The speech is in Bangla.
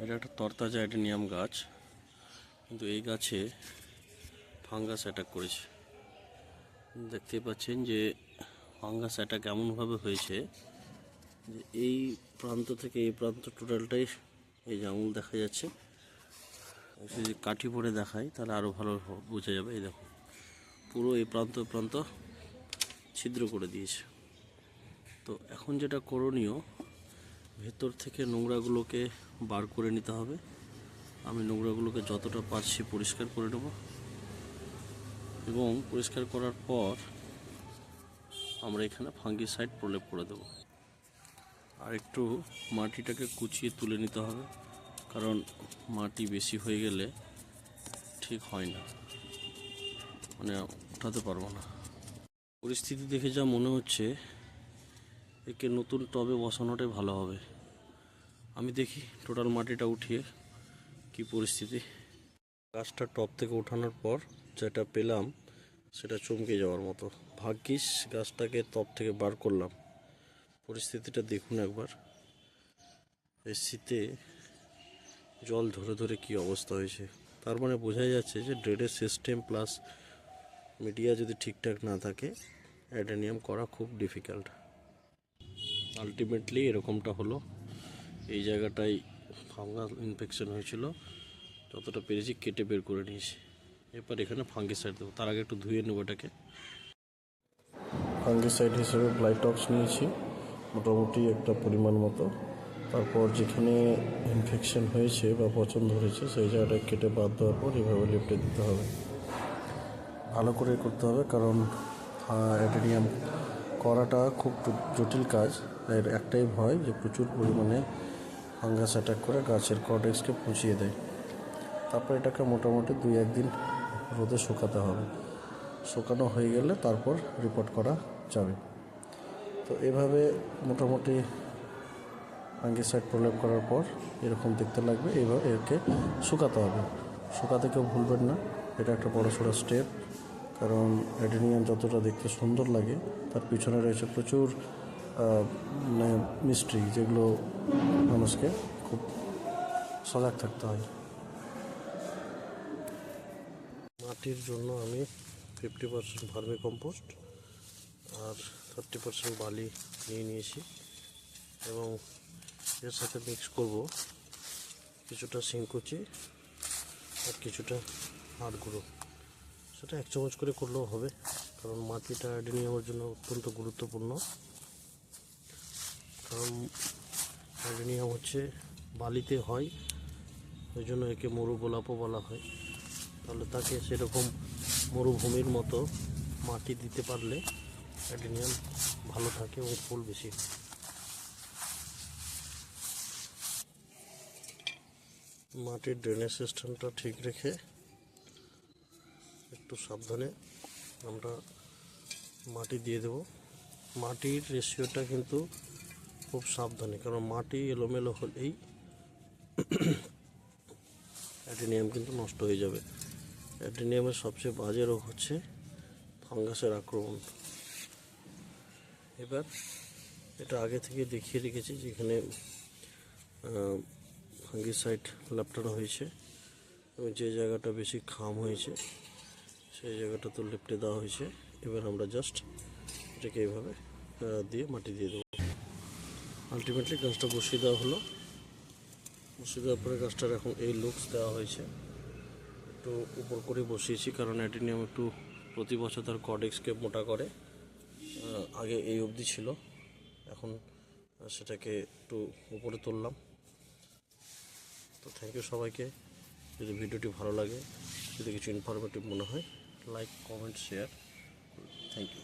এটা একটা তরতাজা অ্যাডেনিয়াম গাছ, কিন্তু এই গাছে ফাঙ্গাস অ্যাটাক করেছে। দেখতেই পাচ্ছেন যে ফাঙ্গাস অ্যাটাক এমনভাবে হয়েছে যে এই প্রান্ত থেকে এই প্রান্ত টোটালটাই এই যে আঙুল দেখা যাচ্ছে। যদি কাঠি পরে দেখাই তাহলে আরও ভালো বোঝা যাবে। এই দেখো, পুরো এই প্রান্ত ছিদ্র করে দিয়েছে। তো এখন যেটা করণীয়, ভেতর থেকে নোংরাগুলোকে বার করে নিতে হবে। আমি নোংরাগুলোকে যতটা পারছি পরিষ্কার করে নেব, এবং পরিষ্কার করার পর আমরা এখানে ফাঙ্গিসাইড প্রলেপ করে দেব। আর একটু মাটিটাকে কুচিয়ে তুলে নিতে হবে, কারণ মাটি বেশি হয়ে গেলে ঠিক হয় না, মানে উঠাতে পারবো না। পরিস্থিতি দেখে যা মনে হচ্ছে একে নতুন টবে বসানোটাই ভালো হবে। আমি দেখি টোটাল মাটিটা উঠিয়ে কি পরিস্থিতি। গাছটা টব থেকে ওঠানোর পর যেটা পেলাম সেটা চমকে যাওয়ার মতো। ভাগ্যিস গাছটাকে টব থেকে বার করলাম। পরিস্থিতিটা দেখুন একবার। এই শীতে জল ধরে ধরে কি অবস্থা হয়েছে। তার মানে বোঝা যাচ্ছে যে ড্রেনেজ সিস্টেম প্লাস মিডিয়া যদি ঠিকঠাক না থাকে, অ্যাডেনিয়াম করা খুব ডিফিকাল্ট। আলটিমেটলি এরকমটা হলো। এই জায়গাটায় ফাঙ্গাল ইনফেকশন হয়েছিল, যতটা পেরেছি কেটে বের করে নিয়েছি। এরপর এখানে ফাঙ্গিসাইড দেবো। তার আগে একটু ধুয়ে নেবো এটাকে। ফাঙ্গিসাইড হিসেবে ব্লাইটক্স নিয়েছি মোটামুটি একটা পরিমাণ মতো। তারপর যেখানে ইনফেকশন হয়েছে বা পচন ধরেছে সেই জায়গাটা কেটে বাদ দেওয়ার পর এভাবে লিপটে দিতে হবে। ভালো করে করতে হবে, কারণ অ্যাডেনিয়াম করাটা খুব জটিল কাজ। এর একটাই ভয় যে প্রচুর পরিমাণে ফাঙ্গাস অ্যাটাক করে গাছের কর্ডেক্সকে পচিয়ে দেয়। তারপর এটাকে মোটামুটি 2-1 দিন রোদে শুকাতে হবে। শুকানো হয়ে গেলে তারপর রিপোর্ট করা যাবে। তো এভাবে মোটামুটি ফাঙ্গিসাইড প্রলেপ করার পর এরকম দেখতে লাগবে। এইভাবে একে শুকাতে হবে। শুকাতে কেউ ভুলবেন না, এটা একটা বড়সড় স্টেপ। কারণ অ্যাডেনিয়াম যতটা দেখতে সুন্দর লাগে তার পিছনে রয়েছে প্রচুর মিস্ট্রি, যেগুলো মানুষকে খুব সজাগ থাকতে হয়। মাটির জন্য আমি 50% ভার্মি কম্পোস্ট আর 30% বালি নিয়ে নিয়েছি, এবং এর সাথে মিক্স করব কিছুটা শিংকুচি আর কিছুটা হাড় গুঁড়ো। সেটা 1 চামচ করে করলেও হবে, কারণ মাটিটা অ্যাডেনিয়ামের জন্য অত্যন্ত গুরুত্বপূর্ণ। কারণ অ্যাডেনিয়াম হচ্ছে বালিতে হয়, ওই জন্য একে মরুগোলাপও বলা হয়। তাহলে তাকে সেরকম মরুভূমির মতো মাটি দিতে পারলে অ্যাডেনিয়াম ভালো থাকে এবং ফুল বেশি। মাটির ড্রেনেজ সিস্টেমটা ঠিক রেখে একটু সাবধানে আমরা মাটি দিয়ে দেব। মাটির রেশিওটা কিন্তু খুব সাবধানে, কারণ মাটি এলোমেলো হলেই অ্যাডেনিয়াম কিন্তু নষ্ট হয়ে যাবে। অ্যাডেনিয়ামের সবচেয়ে বাজে রোগ হচ্ছে ফাঙ্গাসের আক্রমণ। এবার এটা আগে থেকে দেখিয়ে রেখেছি, যেখানে ফাঙ্গিসাইড লেপটানো হয়েছে এবং যে জায়গাটা বেশি খাম হয়েছে সেই জায়গাটা তো লেপটে দেওয়া হয়েছে। এবার আমরা জাস্ট এটাকে এইভাবে দিয়ে মাটি দিয়ে দেবো। আলটিমেটলি গাছটা বসিয়ে দেওয়া হলো। বসিয়ে দেওয়ার পরে গাছটার এখন এই লুকস দেওয়া হয়েছে। একটু উপর করে বসিয়েছি, কারণ অ্যাডেনিয়াম একটু প্রতি বছর তার কর্ডেক্সকে মোটা করে। আগে এই অবধি ছিল, এখন সেটাকে একটু উপরে তুললাম। তো থ্যাংক ইউ সবাইকে। যদি ভিডিওটি ভালো লাগে, যদি কিছু ইনফরমেটিভ মনে হয়, like, comment, share. Thank you.